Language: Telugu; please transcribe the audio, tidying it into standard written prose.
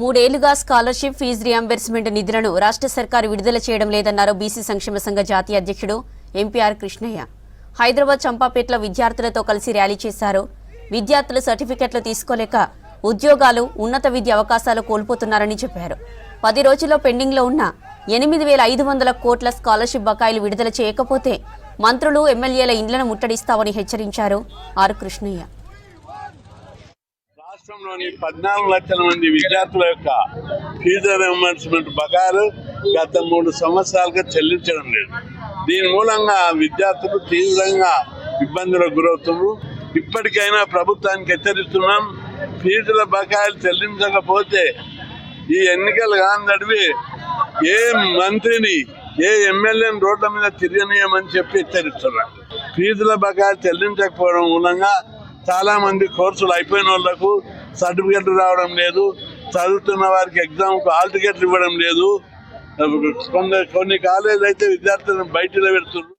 మూడేళ్లుగా స్కాలర్షిప్ ఫీజు రియంబర్స్మెంట్ నిధులను రాష్ట్ర సర్కారు విడుదల చేయడం లేదన్నారు బీసీ సంక్షేమ సంఘ జాతీయ అధ్యక్షుడు ఎంపీఆర్ కృష్ణయ్య. హైదరాబాద్ చంపాపేటలో విద్యార్థులతో కలిసి ర్యాలీ చేశారు. విద్యార్థులు సర్టిఫికెట్లు తీసుకోలేక ఉద్యోగాలు, ఉన్నత విద్య అవకాశాలు కోల్పోతున్నారని చెప్పారు. 10 రోజుల్లో పెండింగ్లో ఉన్న 8,500 కోట్ల స్కాలర్షిప్ బకాయిలు విడుదల చేయకపోతే మంత్రులు, ఎమ్మెల్యేల ఇండ్లను ముట్టడిస్తామని హెచ్చరించారు ఆర్ కృష్ణయ్య. రాష్ట్రంలోని 14 లక్షల మంది విద్యార్థుల యొక్క ఫీజు రియంబర్స్మెంట్ బకాయిలు గత 3 సంవత్సరాలుగా చెల్లించడం లేదు. దీని మూలంగా విద్యార్థులు తీవ్రంగా ఇబ్బందులకు గురవుతున్నారు. ఇప్పటికైనా ప్రభుత్వానికి హెచ్చరిస్తున్నాం, ఫీజుల బకాయిలు చెల్లించకపోతే ఈ ఎన్నికలు కాందడివి ఏ మంత్రిని, ఏ ఎమ్మెల్యేని రోడ్ల మీద తిరగనీయమని చెప్పి హెచ్చరిస్తున్నారు. ఫీజుల బకాయిలు చెల్లించకపోవడం మూలంగా చాలా మంది కోర్సులు అయిపోయిన వాళ్లకు సర్టిఫికెట్లు రావడం లేదు, చదువుతున్న వారికి ఎగ్జామ్కు హాల్ టికెట్లు ఇవ్వడం లేదు. కొన్ని కాలేజీలు అయితే విద్యార్థులను బయటలో పెడుతున్నారు.